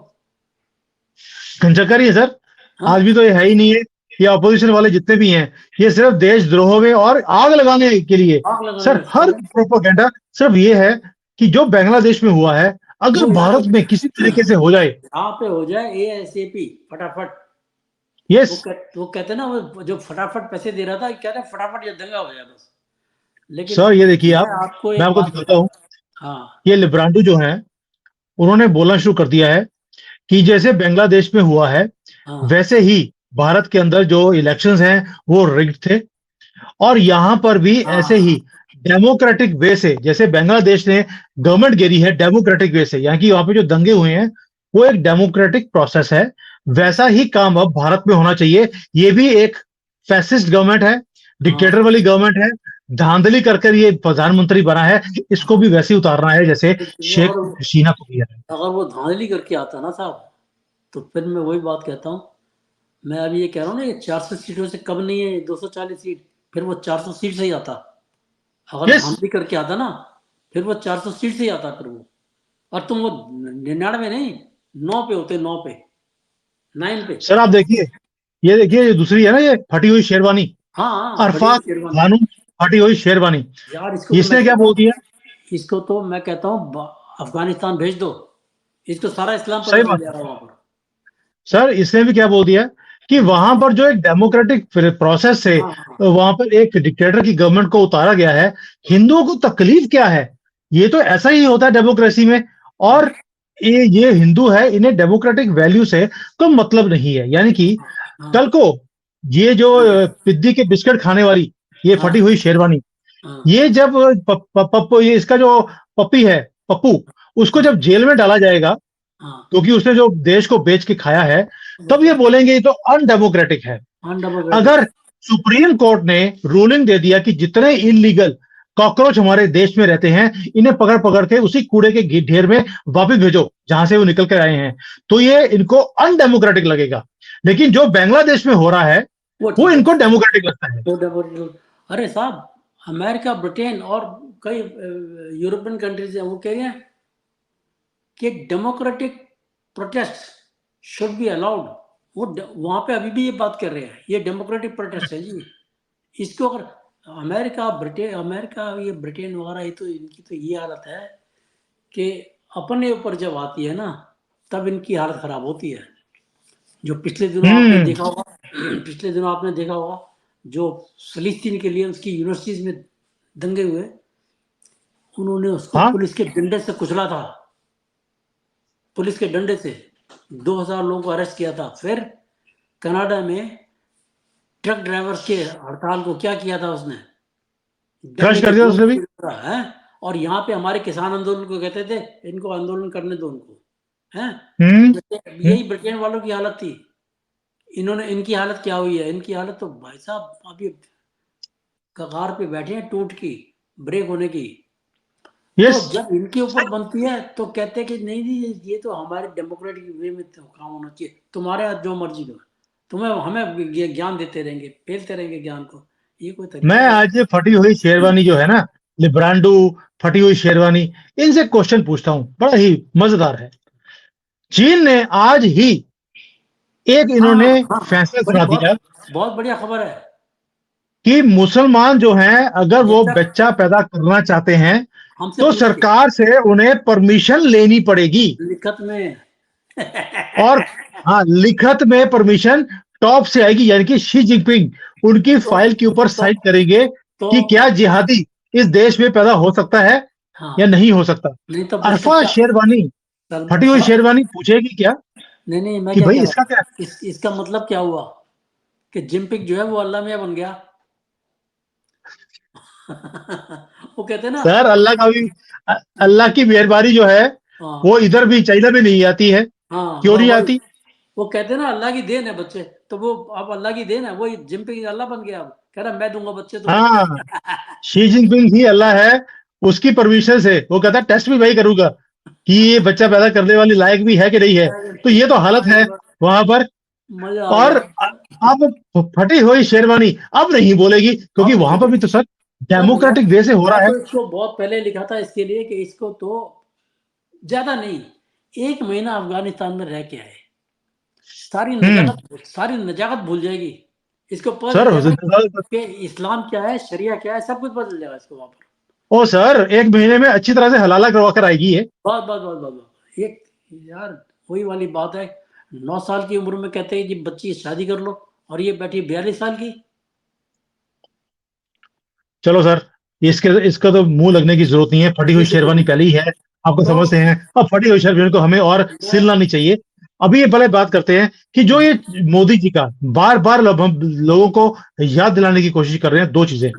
घंचक्कर ही है सर। आज भी तो ये है ही नहीं है। ये अपोजिशन वाले जितने भी हैं, ये सिर्फ देशद्रोह में और आग लगाने के लिए। सर हर प्रोपेगेंडा सिर्फ ये है कि जो बांग्लादेश में हुआ है, अगर भारत में किसी तरीके से हो जाए, यहाँ पे हो जाए एएसएपी फटाफट। यस वो कहते ना, वो जो फटाफट पैसे दे रहा था, कह रहे फटाफट ये दंगा हो जाए बस। लेकिन सर ये देखिए मैं मैं आपको दिखाता हूँ। हाँ, ये लिब्रांडो जो है, उन्होंने बोलना शुरू कर दिया है कि जैसे बांग्लादेश में हुआ है, वैसे ही भारत के अंदर जो इलेक्शंस हैं वो रिग्ड थे, और यहां पर भी ऐसे ही डेमोक्रेटिक वे से, जैसे बांग्लादेश ने गवर्नमेंट गिरी है डेमोक्रेटिक वे से, यानी कि वहां पे जो दंगे हुए हैं वो एक डेमोक्रेटिक प्रोसेस है, वैसा ही काम अब भारत में होना चाहिए। ये भी एक फैसिस्ट गवर्नमेंट है, डिक्टेटर वाली गवर्नमेंट है, धांधली कर ये प्रधानमंत्री बना है, इसको भी वैसे ही उतारना है जैसे शेख हसीना को किया है। अगर वो धांधली करके आता ना साहब, तो फिर मैं वही बात कहता हूँ। मैं अभी ये कह रहा हूँ ना, ये 400 सीटों से कम नहीं है, 240 सीट, फिर वो 400 सीट से ही आता। अगर धांधली करके आता ना, फिर वो 400 सीट से ही आता फिर वो। और तुम वो 99 नहीं, 9 पे होते, 9 पे, 9 पे। सर आप देखिए, ये देखिए, ये दूसरी है ना, ये फटी हुई शेरवानी, अरफात खानूम फटी हुई शेरवानी, यार इसको इसने क्या बोल दिया? इसको तो मैं कहता हूँ अफगानिस्तान भेज दो, इसको सारा इस्लाम पता सही चल बात जाएगा वहां पर। सर, इसने भी क्या बोल दिया कि वहां पर जो एक डेमोक्रेटिक प्रोसेस से वहां पर एक डिक्टेटर की गवर्नमेंट को उतारा गया है, हिंदुओं को तकलीफ क्या है? ये तो ऐसा ही होता है डेमोक्रेसी में, और ये हिंदू है, इन्हें डेमोक्रेटिक वैल्यू से कोई मतलब नहीं है। यानी कि कल को ये जो पिद्दी के बिस्किट खाने वाली ये फटी हुई शेरवानी, ये जब पप्पू, ये इसका जो पप्पी है पप्पू, उसको जब जेल में डाला जाएगा क्योंकि उसने जो देश को बेच के खाया है, तब ये बोलेंगे ये तो अनडेमोक्रेटिक है। अगर सुप्रीम कोर्ट ने रूलिंग दे दिया कि जितने इलीगल कॉकरोच हमारे देश में रहते हैं, इन्हें पकड़ पकड़ के उसी कूड़े के ढेर में वापस भेजो जहां से वो निकल कर आए हैं, तो ये इनको अनडेमोक्रेटिक लगेगा। लेकिन जो बांग्लादेश में हो रहा है वो वो ठीक है, इनको डेमोक्रेटिक लगता है। वो डेमोक्रेटिक। अरे साहब, अमेरिका, ब्रिटेन और कई यूरोपियन कंट्रीज हैं, वो कह रहे हैं कि democratic protest should be allowed. वो वहां पे अभी भी ये बात कर रहे हैं, ये डेमोक्रेटिक प्रोटेस्ट है जी। इसको अगर अमेरिका, ये ब्रिटेन वगैरह, ये तो इनकी तो ये हालत है कि अपने ऊपर जब आती है ना, तब इनकी हालत खराब होती है। जो पिछले दिनों आपने हम्म। देखा होगा, पिछले दिनों आपने देखा होगा, जो फिलिस्तीन के लिए उसकी यूनिवर्सिटीज में दंगे हुए, उन्होंने उसको हाँ। पुलिस के डंडे से कुचला था, पुलिस के डंडे से 2000 लोगों को अरेस्ट किया था। फिर कनाडा में ट्रक ड्राइवर्स के हड़ताल को क्या किया था उसने, क्रश डंडे के कर दिया जोर उसने भी। से है। और यहाँ पे हमारे किसान आंदोलन को कहते थे इनको आंदोलन करने दो उनको, है। हम्म। हम्म। यही ब्रिटेन वालों की हालत थी। इन्होंने, इनकी हालत क्या हुई है, इनकी हालत तो भाई साहब अभी कगार पे बैठे हैं टूट की, ब्रेक होने की। तो यस। जब इनके ऊपर बनती है तो कहते हैं कि नहीं नहीं, ये तो हमारे डेमोक्रेटिक वे में तो काम होना चाहिए, तुम्हारे हाथ जो मर्जी दो, तुम्हें हमें ये ज्ञान देते रहेंगे, फैलते रहेंगे ज्ञान को। ये कोई मैं तरीका है? आज ये फटी हुई शेरवानी जो है ना, लिब्रांडो, फटी हुई शेरवानी, इनसे क्वेश्चन पूछता हूं, बड़ा ही मजेदार है। चीन ने आज ही एक हाँ इन्होंने हाँ हाँ, फैसला बड़ी सुना दिया बहुत बहुत बढ़िया खबर है। कि मुसलमान जो हैं अगर वो जब तक बच्चा पैदा करना चाहते हैं हमसे तो पूछ के सरकार से उन्हें परमिशन लेनी पड़ेगी। लिखत में और हाँ, लिखत में परमिशन टॉप से आएगी, यानी कि शी जिनपिंग उनकी तो फाइल के ऊपर तो साइन करेंगे तो कि क्या जिहादी इस देश में पैदा हो सकता है या हाँ, नहीं हो सकता। नहीं तो बच्चे अरफा क्या, शेरवानी, फटी हुई हाँ, शेरवानी पूछेगी क्या नहीं नहीं, मैं कि क्या भाई कह रहा इसका हूँ, क्या। इसका मतलब क्या हुआ कि जिनपिंग जो है वो अल्लाह मियाँ बन गया। वो कहते हैं ना, सर अल्लाह का भी, अल्लाह की मेहरबानी जो है हाँ वो इधर भी चाइना में नहीं आती है। हाँ, क्यों नहीं आती। वो कहते हैं ना अल्लाह की देन है बच्चे, तो वो अब अल्लाह की देन है, वो जिनपिंग अल्लाह बन गया, अब कह रहा मैं दूंगा बच्चे तुम्हें। हाँ, शी जिनपिंग ही अल्लाह है। उसकी परमिशन से वो कहता है टेस्ट भी वही करूंगा कि ये बच्चा पैदा करने वाली लायक भी है कि नहीं है। तो ये तो हालत है वहां पर। मजा आ और गया। अब फटी हुई शेरवानी अब नहीं बोलेगी, क्योंकि अब नहीं वहां पर भी तो बोले। सर सर डेमोक्रेटिक वे से हो मैं रहा है। तो इसको बहुत पहले लिखा था इसके लिए कि इसको तो ज्यादा नहीं, 1 महीना अफगानिस्तान में रह के आए, हम्म। सारी नजाकत भूल जाएगी। इसको पता चल सर जाएगा कि इस्लाम क्या है, शरिया क्या है, सब कुछ पता चल जाएगा इसको वहां पर। ओ सर, एक महीने में अच्छी तरह से हलाला करवा कर आएगी ये। बस बस बस बस बस। एक यार, वही वाली बात है, 9 साल की उम्र में कहते हैं कि बच्ची शादी कर लो, और ये बैठी 42 साल की। चलो सर, इसके इसका तो मुंह लगने की जरूरत नहीं है, फटी हुई ये जरूरत शेरवानी नहीं। पहले ही है, आपको तो समझते हैं। अब फटी हुई शेरवानी को हमें और मैं सिलना नहीं चाहिए। अभी ये पहले बात करते हैं कि जो ये मोदी जी का बार बार हम लोगों को याद दिलाने की कोशिश कर रहे हैं, दो चीजें।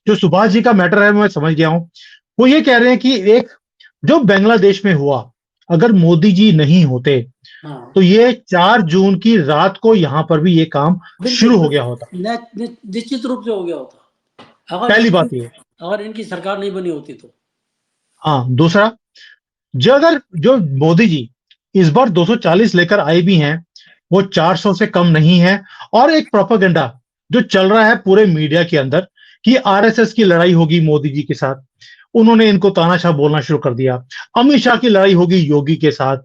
जो सुभाष जी का मैटर है मैं समझ गया हूं। वो ये कह रहे हैं कि एक जो बांग्लादेश में हुआ, अगर मोदी जी नहीं होते हाँ, तो ये 4 जून की रात को यहां पर भी ये काम बिल्कुल शुरू हो गया होता। बिल्कुल निश्चित रूप से हो गया होता, पहली बात ये। अगर इनकी सरकार नहीं बनी होती तो। हाँ, दूसरा, जो अगर जो मोदी जी इस बार 240 लेकर आए भी हैं, वो 400 से कम नहीं है। और एक प्रोपेगेंडा जो चल रहा है पूरे मीडिया के अंदर कि आरएसएस की लड़ाई होगी मोदी जी के साथ, उन्होंने इनको तानाशाह बोलना शुरू कर दिया। अमित शाह की लड़ाई होगी योगी के साथ,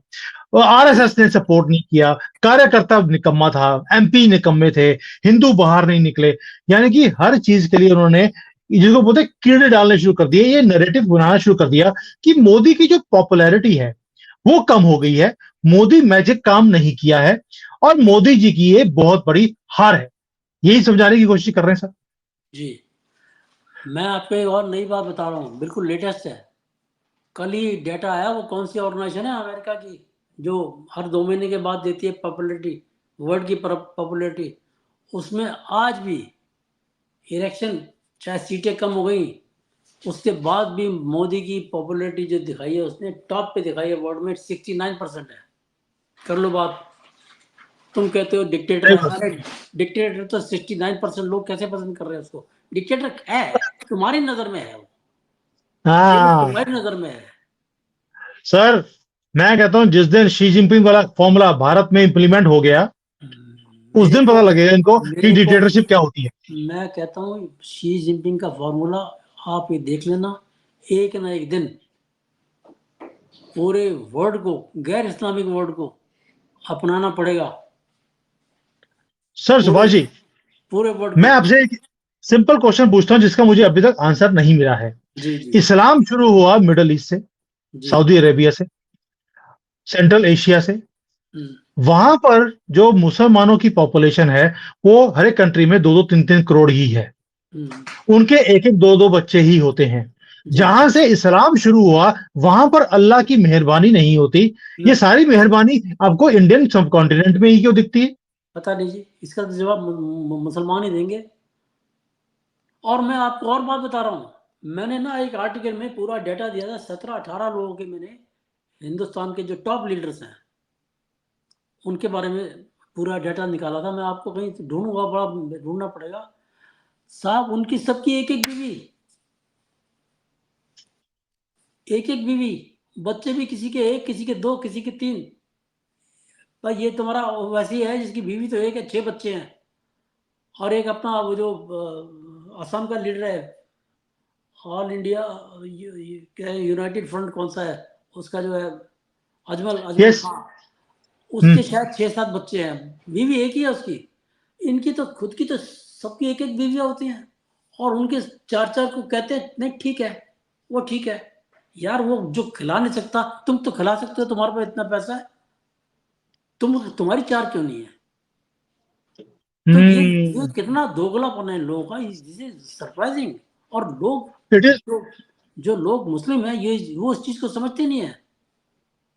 आरएसएस ने सपोर्ट नहीं किया, कार्यकर्ता निकम्मा था, एमपी निकम्मे थे, हिंदू बाहर नहीं निकले। यानी कि हर चीज के लिए उन्होंने जिसको बोलते हैं कीड़े डालने शुरू कर दिए, ये नैरेटिव बनाना शुरू कर दिया कि मोदी की जो पॉपुलैरिटी है वो कम हो गई है, मोदी मैजिक काम नहीं किया है, और मोदी जी की ये बहुत बड़ी हार है। यही समझाने की कोशिश कर रहे हैं सर। जी, मैं आपको एक और नई बात बता रहा हूँ, बिल्कुल लेटेस्ट है। कल ही डेटा आया, वो कौन सी ऑर्गेनाइजेशन है अमेरिका की जो हर 2 महीने के बाद देती है पॉपुलैरिटी, वर्ल्ड की पॉपुलैरिटी। उसमें आज भी इलेक्शन, चाहे सीटें कम हो गई, उसके बाद भी मोदी की पॉपुलैरिटी जो दिखाई है उसने टॉप पे दिखाई है, वर्ल्ड में 69% है। कर लो बात। तुम कहते हो डिक्टेटर सही है, बात। अरे डिक्टेटर तो 69% लोग कैसे पसंद कर रहे हैं उसको। डिक्टेटर है, तुम्हारी नजर में है वो, ये हाँ तुम्हारी नजर में है। सर, मैं कहता हूं जिस दिन शी जिनपिंग वाला फॉर्मूला भारत में इंप्लीमेंट हो गया, उस मेरे दिन को पता लगेगा इनको कि मेरे को डिक्टेटरशिप क्या होती है। मैं कहता हूँ शी जिनपिंग का फॉर्मूला आप ये देख लेना, एक ना एक दिन पूरे वर्ल्ड को, गैर इस्लामिक वर्ल्ड को अपनाना पड़ेगा। सर पूरे सुभाष जी, पूरे वर्ल्ड मैं को। आपसे एक सिंपल क्वेश्चन पूछता हूं जिसका मुझे अभी तक आंसर नहीं मिला है। जी जी इस्लाम शुरू हुआ मिडल ईस्ट से, जी। सऊदी अरेबिया से, सेंट्रल एशिया से। हम्म, वहां पर जो मुसलमानों की पॉपुलेशन है, वो हर एक कंट्री में 2-2 3-3 करोड़ ही है। हम्म, उनके एक एक दो दो बच्चे ही होते हैं। जी। जहां से इस्लाम शुरू हुआ, वहां पर अल्लाह की मेहरबानी नहीं होती। ये हम्म, सारी मेहरबानी आपको इंडियन सब कॉन्टिनेंट में ही क्यों दिखती है? पता नहीं जी, इसका तो जवाब मुसलमान ही देंगे। और मैं आपको और बात बता रहा हूँ, मैंने ना एक आर्टिकल में पूरा डेटा दिया था, 17-18 लोगों के मैंने, हिंदुस्तान के जो टॉप लीडर्स हैं उनके बारे में पूरा डेटा निकाला था। मैं आपको कहीं से ढूंढूंगा, बड़ा ढूंढना पड़ेगा साहब। उनकी सबकी एक एक बीवी, एक एक बीवी, बच्चे भी किसी के एक, किसी के दो, किसी के तीन। भाई ये तुम्हारा वैसे ही है जिसकी बीवी तो एक है, 6 बच्चे हैं। और एक अपना वो जो असम का लीडर है, ऑल इंडिया क्या है, यूनाइटेड फ्रंट कौन सा है उसका, जो है अजमल अजमल यस। खान, उसके शायद 6-7 बच्चे हैं, बीवी एक ही है उसकी। इनकी तो खुद की तो सबकी एक एक बीवियां होती हैं, और उनके 4-4 को कहते हैं नहीं ठीक है, वो ठीक है। यार वो जो खिला नहीं सकता, तुम तो खिला सकते हो, तुम्हारे पास इतना पैसा है, तुम्हारी 4 क्यों नहीं है? तो ये हम्म। कितना दोगलापन है लोगों का, इज सरप्राइजिंग। और लोग, इट इज। जो जो लोग मुस्लिम हैं, ये वो इस चीज को समझते नहीं है।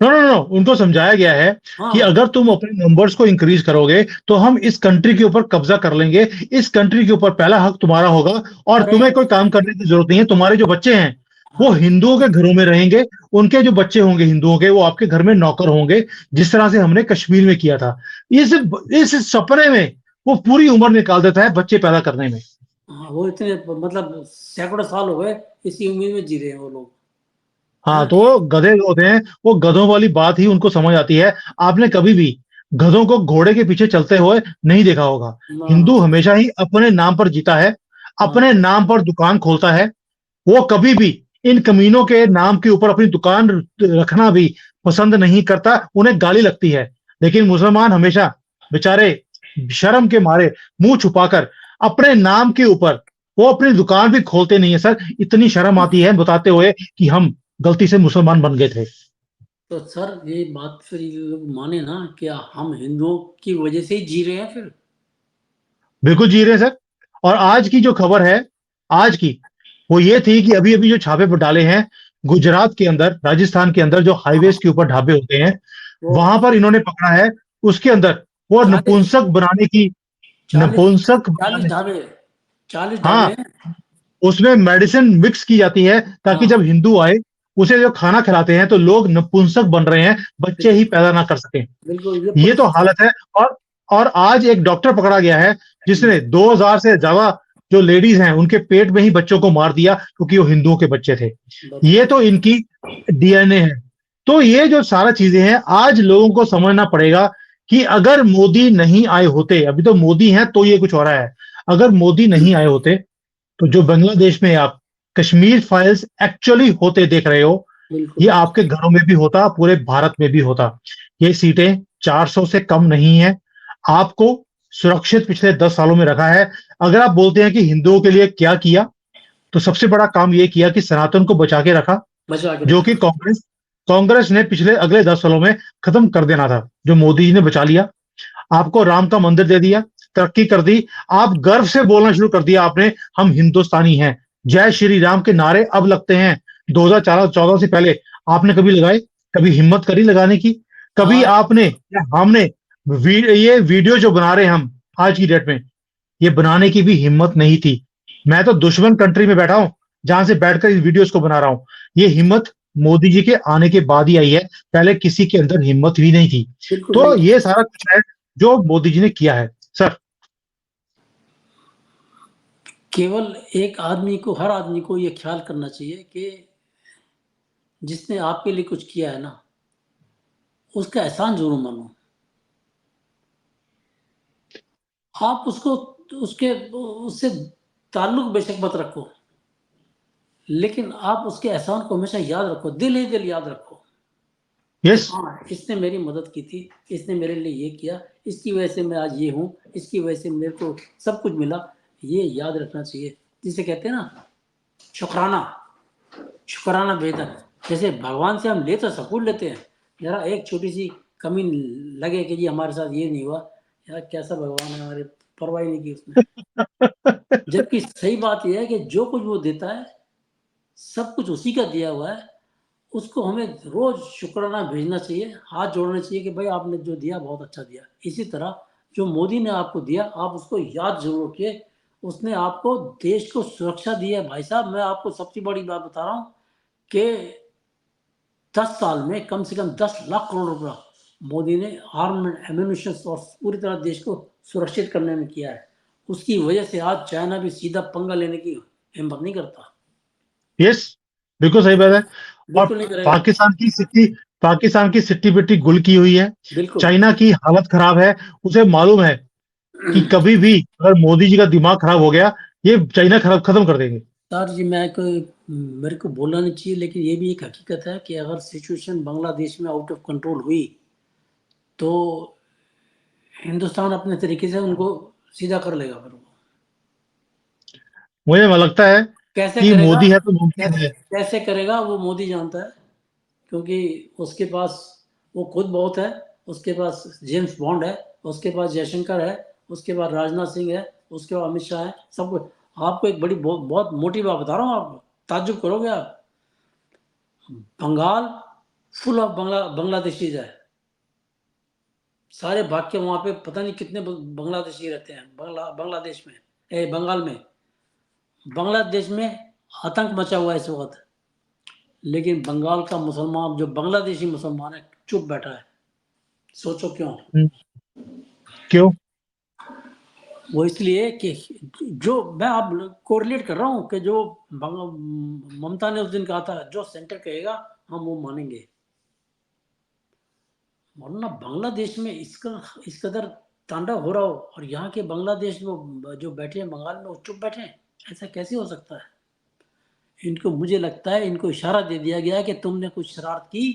नो नो नो, उनको समझाया गया है कि हाँ। अगर तुम अपने नंबर्स को इंक्रीज करोगे तो हम इस कंट्री के ऊपर कब्जा कर लेंगे। इस कंट्री के ऊपर पहला हक तुम्हारा होगा, और अरे तुम्हें कोई काम करने की जरूरत नहीं है। तुम्हारे जो बच्चे हैं वो हाँ, हिंदुओं के घरों में रहेंगे, उनके जो बच्चे होंगे हिंदुओं के, वो आपके घर में नौकर होंगे, जिस तरह से हमने कश्मीर में किया था। इस इस सपने में वो पूरी उम्र निकाल देता है बच्चे पैदा करने में। हाँ, वो इतने मतलब सैकड़ों साल हो गए इसी उम्मीद में जी रहे हैं वो लोग। हाँ, हैं? तो वो गधे होते हैं, वो गधों वाली बात ही उनको समझ आती है। आपने कभी भी गधों को घोड़े के पीछे चलते हुए नहीं देखा होगा। ना ना। हिंदू हमेशा ही अपने नाम पर जीता है, हाँ, अपने नाम पर दुकान खोलता है। वो कभी भी इन कमीनों के नाम के ऊपर अपनी दुकान रखना भी पसंद नहीं करता, उन्हें गाली लगती है। लेकिन मुसलमान हमेशा बेचारे शर्म के मारे मुंह छुपाकर अपने नाम के ऊपर वो अपनी दुकान भी खोलते नहीं है। सर, इतनी शर्म आती है बताते हुए कि हम गलती से मुसलमान बन गए थे। तो सर ये बात फिर ये लोग माने ना, क्या हम हिंदुओं की वजह से ही जी रहे हैं फिर? बिल्कुल जी रहे हैं सर। और आज की जो खबर है, आज की, वो ये थी कि अभी अभी जो छापे पर डाले हैं गुजरात के अंदर, राजस्थान के अंदर जो हाईवेज हाँ, के ऊपर ढाबे होते हैं, वो वहां पर इन्होंने पकड़ा है। उसके अंदर वो 40 नपुंसक बनाने की, 40 नपुंसक 40 बनाने, ढाबे, 40 ढाबे हाँ, हैं। उसमें मेडिसिन मिक्स की जाती है ताकि हाँ, जब हिंदू आए उसे जो खाना खिलाते हैं तो लोग नपुंसक बन रहे हैं, बच्चे ही बिल्कुल पैदा ना कर सकें। बिल्कुल, ये ये तो पुलिस। हालत है। और आज एक डॉक्टर पकड़ा गया है हम्म, जिसने 2000 से ज्यादा जो लेडीज हैं उनके पेट में ही बच्चों को मार दिया क्योंकि वो हिंदुओं के बच्चे थे। ये बताओ। तो इनकी डीएनए है। तो ये जो सारा चीजें हैं, आज लोगों को समझना पड़ेगा कि अगर मोदी नहीं आए होते, अभी तो मोदी हैं तो ये कुछ हो रहा है, अगर मोदी नहीं आए होते तो जो बांग्लादेश में आप कश्मीर फाइल्स एक्चुअली होते देख रहे हो, बिल्कुल ये बिल्कुल। आपके घरों में भी होता, पूरे भारत में भी होता। ये सीटें 400 से कम नहीं है। आपको सुरक्षित पिछले 10 सालों में रखा है। अगर आप बोलते हैं कि हिंदुओं के लिए क्या किया, तो सबसे बड़ा काम यह किया कि सनातन को बचा के रखा, बचा के जो कि रखा। कांग्रेस कांग्रेस ने पिछले अगले 10 सालों में खत्म कर देना था, जो मोदी जी ने बचा लिया। आपको राम का मंदिर दे दिया, तरक्की कर दी। आप गर्व से बोलना शुरू कर दिया आपने, हम हिंदुस्तानी हैं। जय श्री राम के नारे अब लगते हैं। 2014 से पहले आपने कभी लगाए? कभी हिम्मत करी लगाने की? कभी आज आपने या हमने ये वीडियो जो बना रहे हैं हम आज की डेट में, ये बनाने की भी हिम्मत नहीं थी। मैं तो दुश्मन कंट्री में बैठा हूं, जहां से बैठकर इस वीडियोस को बना रहा हूं। ये हिम्मत मोदी जी के आने के बाद ही आई है, पहले किसी के अंदर हिम्मत भी नहीं थी। बिल्कुल तो बिल्कुल। ये सारा कुछ है जो मोदी जी ने किया है सर। केवल एक आदमी को, हर आदमी को ये ख्याल करना चाहिए कि जिसने आपके लिए कुछ किया है ना, उसका एहसान जरूर मानो। आप उसको उसके उससे ताल्लुक बेशक मत रखो, लेकिन आप उसके एहसान को हमेशा याद रखो, दिल ही दिल याद रखो कि यस। हाँ, इसने मेरी मदद की थी, इसने मेरे लिए ये किया, इसकी वजह से मैं आज ये हूँ, इसकी वजह से मेरे को सब कुछ मिला। ये याद रखना चाहिए, जिसे कहते हैं ना शुक्राना, शुक्राना वेदन। जैसे भगवान से हम ले तो सब कुछ लेते हैं, जरा एक छोटी सी कमी लगे कि जी हमारे साथ ये नहीं हुआ, यार कैसा भगवान है, हमारे परवाह ही नहीं की उसने। जबकि सही बात यह है कि जो कुछ वो देता है सब कुछ उसी का दिया हुआ है, उसको हमें रोज शुक्राना भेजना चाहिए, हाथ जोड़ना चाहिए कि भाई आपने जो दिया बहुत अच्छा दिया। इसी तरह जो मोदी ने आपको दिया, आप उसको याद जरूर रखिए। उसने आपको देश को सुरक्षा दी है। भाई साहब, मैं आपको सबसे बड़ी बात बता रहा हूँ कि 10 साल में कम से कम 10 लाख करोड़ रुपया मोदी ने आर्म एम्यूनिशन और पूरी तरह देश को सुरक्षित करने में किया है। उसकी वजह से आज चाइना भी सीधा पंगा लेने की हिम्मत नहीं करता। यस, बिल्कुल सही बात है। और बिल्कुल नहीं करेगा। पाकिस्तान की सिट्टी बिट्टी गुल की हुई है। बिल्कुल। चाइना की हालत खराब है। उसे मालूम है कि कभी भी अगर मोदी जी का दिमाग खराब हो गया, ये चाइना खराब खत्म कर देंगे। सर जी, मेरे को बोलना नहीं चाहिए, लेकिन ये भी एक हकीकत है कि अगर सिचुएशन बांग्लादेश में आउट ऑफ कंट्रोल हुई तो हिंदुस्तान अपने तरीके से उनको सीधा कर लेगा। फिर वो मुझे लगता है कैसे कि करेगा, मोदी है तो मुमकिन है। कैसे करेगा वो मोदी जानता है, क्योंकि उसके पास वो खुद बहुत है। उसके पास जेम्स बॉन्ड है, उसके पास जयशंकर है, उसके बाद राजनाथ सिंह है, उसके बाद अमित शाह है, सब कुछ। आपको एक बड़ी बहुत मोटी बात बता रहा हूँ, आप ताज्जुब करोगे। आप बंगाल फुल ऑफ बांग्लादेशीज है। सारे भाग के वहां पे पता नहीं कितने बांग्लादेशी रहते हैं बांग्लादेश में, बंगाल में। बांग्लादेश में आतंक मचा हुआ है इस वक्त, लेकिन बंगाल का मुसलमान जो बांग्लादेशी मुसलमान है चुप बैठा है। सोचो क्यों? हम्म, क्यों? वो इसलिए कि जो मैं आप कोरिलेट कर रहा हूँ कि जो ममता ने उस दिन कहा था, जो सेंटर कहेगा हम वो मानेंगे। वरना बांग्लादेश में इसका इस कदर तांडव हो रहा हो और यहाँ के बांग्लादेश वो जो बैठे हैं बंगाल में वो चुप बैठे हैं, ऐसा कैसे हो सकता है? इनको, मुझे लगता है इनको इशारा दे दिया गया है कि तुमने कुछ शरारत की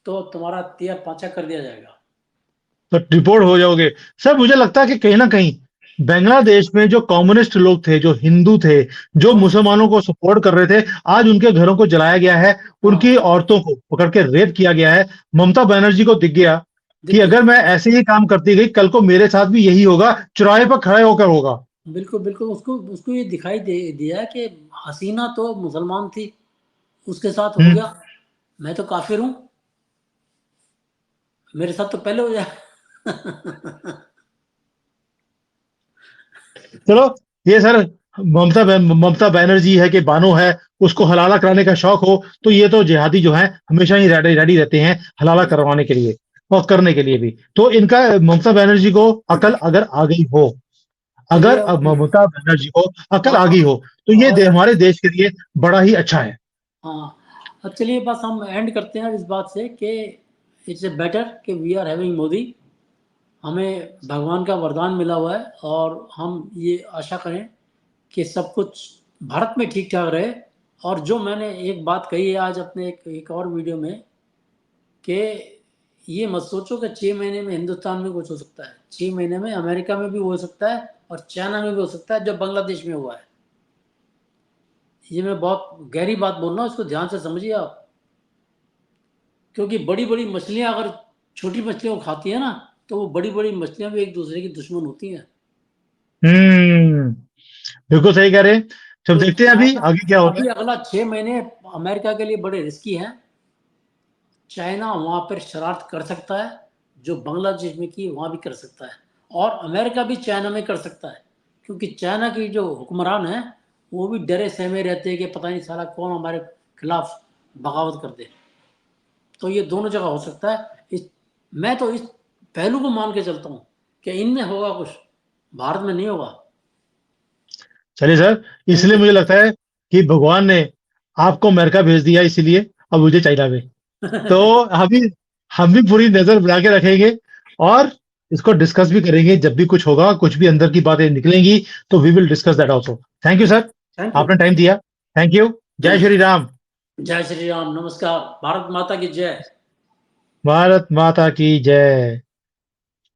तो तुम्हारा तिया पाचा कर दिया जाएगा। तो डिपोर्ट हो जाओगे। सर मुझे लगता है कि कहीं ना कहीं बांग्लादेश में जो कम्युनिस्ट लोग थे, जो हिंदू थे, जो हाँ। मुसलमानों को सपोर्ट कर रहे थे, आज उनके घरों को जलाया गया है। हाँ। उनकी औरतों को पकड़ के रेप किया गया है। ममता बनर्जी को दिख गया कि दिख अगर गया। मैं ऐसे ही काम करती गई, कल को मेरे साथ भी यही होगा, चौराहे पर खड़े होकर होगा। बिल्कुल बिल्कुल, उसको उसको ये दिखाई दे दिया कि हसीना तो मुसलमान थी, उसके साथ हो हम्म। गया, मैं तो काफिर हूं, मेरे साथ तो पहले हो जाए। चलो, ये सर ममता बनर्जी है कि बानो है, उसको हलाला कराने का शौक हो, तो ये तो जिहादी जो है हमेशा ही रेडी रेडी रहते हैं हलाला करवाने के लिए और करने के लिए भी। तो इनका, ममता बनर्जी को अकल अगर आ गई हो, चलिए अगर अब। अब ममता बनर्जी को अकल आ हाँ। गई हो, तो ये और हमारे देश के लिए बड़ा ही अच्छा है। हाँ, अब चलिए बस हम एंड करते हैं इस बात से कि इट्स ए बेटर कि वी आर हैविंग मोदी। हमें भगवान का वरदान मिला हुआ है और हम ये आशा करें कि सब कुछ भारत में ठीक ठाक रहे। और जो मैंने एक बात कही है आज अपने एक और वीडियो में, कि ये मत सोचो कि 6 महीने में हिंदुस्तान में कुछ हो सकता है। 6 महीने में अमेरिका में भी हो सकता है और चाइना में भी हो सकता है, जो बांग्लादेश में हुआ है। ये मैं बहुत गहरी बात बोल रहा हूँ, इसको ध्यान से समझिए आप। क्योंकि बड़ी बड़ी मछलियां अगर छोटी मछलियों को खाती है ना, तो वो बड़ी बड़ी मछलियां भी एक दूसरे की दुश्मन होती हैं। हम्म, बिल्कुल सही कह रहे हैं। जब तो देखते हैं अभी चाइना, आगे क्या होता अभी है। अगला 6 महीने अमेरिका के लिए बड़े रिस्की हैं। चाइना वहां पर शरारत कर सकता है, जो बांग्लादेश में की वहां भी कर सकता है, और अमेरिका भी चाइना में कर सकता है। क्योंकि चाइना की जो हुक्मरान है वो भी डरे सहमे रहते हैं कि पता नहीं साला कौन हमारे खिलाफ बगावत कर दे। तो ये दोनों जगह हो सकता है। मैं तो इस पहलू को मान के चलता हूँ कि इनमें होगा कुछ, भारत में नहीं होगा। चलिए सर, थैंक इसलिए यू। मुझे लगता है कि भगवान ने आपको अमेरिका भेज दिया, इसीलिए अब मुझे चाइना में। तो हम भी पूरी नजर बना के रखेंगे और इसको डिस्कस भी करेंगे जब भी कुछ होगा, कुछ भी अंदर की बातें निकलेंगी तो we will discuss that also. Thank you sir, thank you. आपने टाइम दिया। Thank you. जय श्री राम। जय श्री राम। नमस्कार। भारत माता की जय। भारत माता की जय।